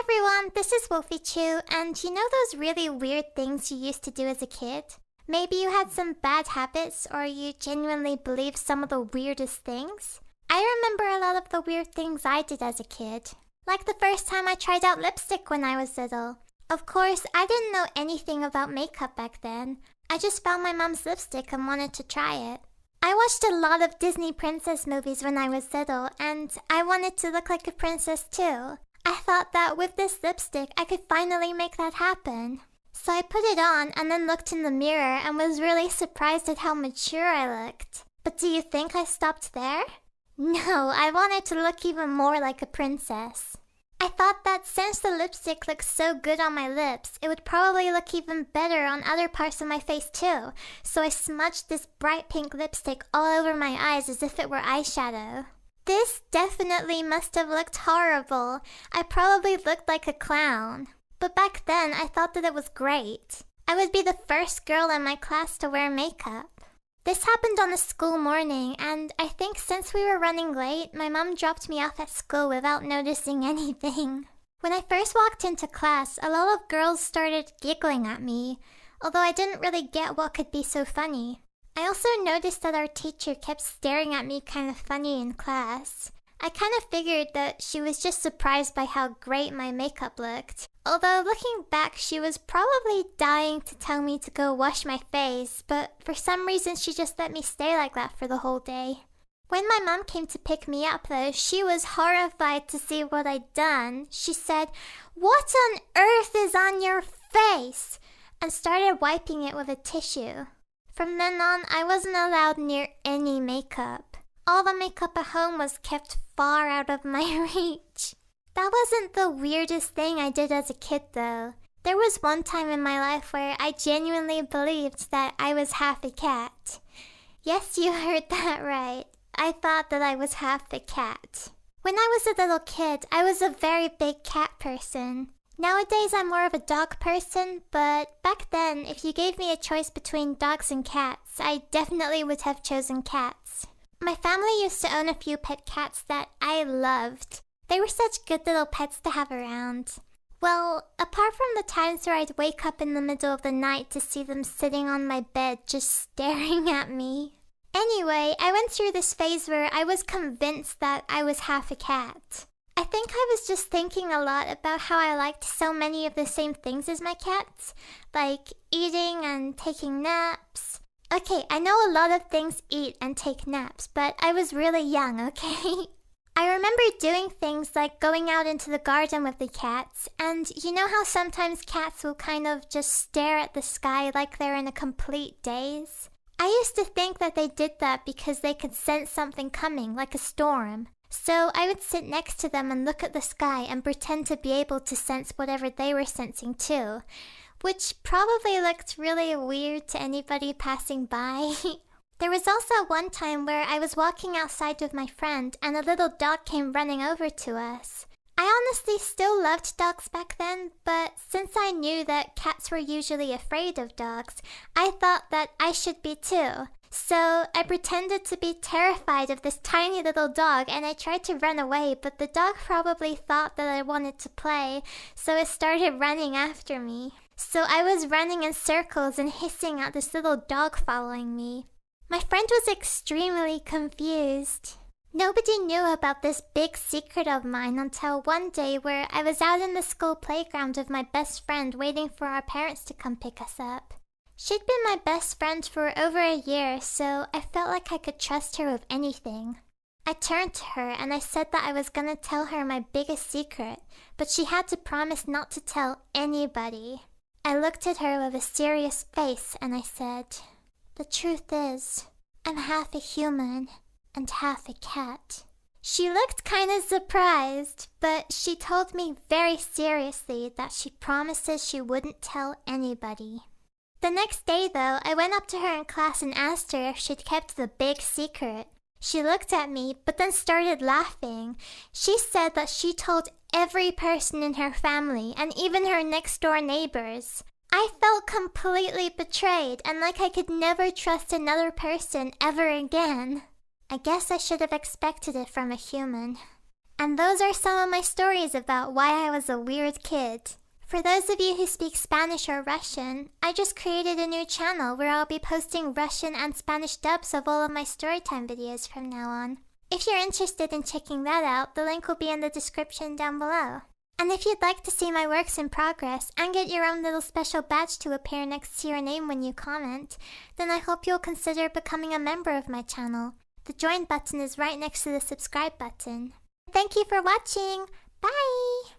everyone, this is Wolfychu, and you know those really weird things you used to do as a kid? Maybe you had some bad habits, or you genuinely believed some of the weirdest things? I remember a lot of the weird things I did as a kid. Like the first time I tried out lipstick when I was little. Of course, I didn't know anything about makeup back then. I just found my mom's lipstick and wanted to try it. I watched a lot of Disney princess movies when I was little, and I wanted to look like a princess too. I thought that with this lipstick, I could finally make that happen. So I put it on and then looked in the mirror and was really surprised at how mature I looked. But do you think I stopped there? No, I wanted to look even more like a princess. I thought that since the lipstick looked so good on my lips, it would probably look even better on other parts of my face too. So I smudged this bright pink lipstick all over my eyes as if it were eyeshadow. This definitely must have looked horrible. I probably looked like a clown. But back then, I thought that it was great. I would be the first girl in my class to wear makeup. This happened on a school morning, and I think since we were running late, my mom dropped me off at school without noticing anything. When I first walked into class, a lot of girls started giggling at me, although I didn't really get what could be so funny. I also noticed that our teacher kept staring at me kind of funny in class. I kind of figured that she was just surprised by how great my makeup looked. Although looking back, she was probably dying to tell me to go wash my face, but for some reason she just let me stay like that for the whole day. When my mom came to pick me up though, she was horrified to see what I'd done. She said, "What on earth is on your face?" and started wiping it with a tissue. From then on, I wasn't allowed near any makeup. All the makeup at home was kept far out of my reach. That wasn't the weirdest thing I did as a kid though. There was one time in my life where I genuinely believed that I was half a cat. Yes, you heard that right. I thought that I was half a cat. When I was a little kid, I was a very big cat person. Nowadays, I'm more of a dog person, but back then, if you gave me a choice between dogs and cats, I definitely would have chosen cats. My family used to own a few pet cats that I loved. They were such good little pets to have around. Well, apart from the times where I'd wake up in the middle of the night to see them sitting on my bed just staring at me. Anyway, I went through this phase where I was convinced that I was half a cat. I think I was just thinking a lot about how I liked so many of the same things as my cats, like eating and taking naps. Okay, I know a lot of things eat and take naps, but I was really young, okay? I remember doing things like going out into the garden with the cats, and you know how sometimes cats will kind of just stare at the sky like they're in a complete daze? I used to think that they did that because they could sense something coming, like a storm. So I would sit next to them and look at the sky and pretend to be able to sense whatever they were sensing too, which probably looked really weird to anybody passing by. There was also one time where I was walking outside with my friend and a little dog came running over to us. I honestly still loved dogs back then, but since I knew that cats were usually afraid of dogs, I thought that I should be too. So I pretended to be terrified of this tiny little dog and I tried to run away, but the dog probably thought that I wanted to play, so it started running after me. So I was running in circles and hissing at this little dog following me. My friend was extremely confused. Nobody knew about this big secret of mine until one day where I was out in the school playground with my best friend waiting for our parents to come pick us up. She'd been my best friend for over a year, so I felt like I could trust her with anything. I turned to her and I said that I was gonna tell her my biggest secret, but she had to promise not to tell anybody. I looked at her with a serious face and I said, "The truth is, I'm half a human and half a cat." She looked kinda surprised, but she told me very seriously that she promises she wouldn't tell anybody. The next day though, I went up to her in class and asked her if she'd kept the big secret. She looked at me, but then started laughing. She said that she told every person in her family, and even her next door neighbors. I felt completely betrayed, and like I could never trust another person ever again. I guess I should have expected it from a human. And those are some of my stories about why I was a weird kid. For those of you who speak Spanish or Russian, I just created a new channel where I'll be posting Russian and Spanish dubs of all of my storytime videos from now on. If you're interested in checking that out, the link will be in the description down below. And if you'd like to see my works in progress and get your own little special badge to appear next to your name when you comment, then I hope you'll consider becoming a member of my channel. The join button is right next to the subscribe button. Thank you for watching! Bye!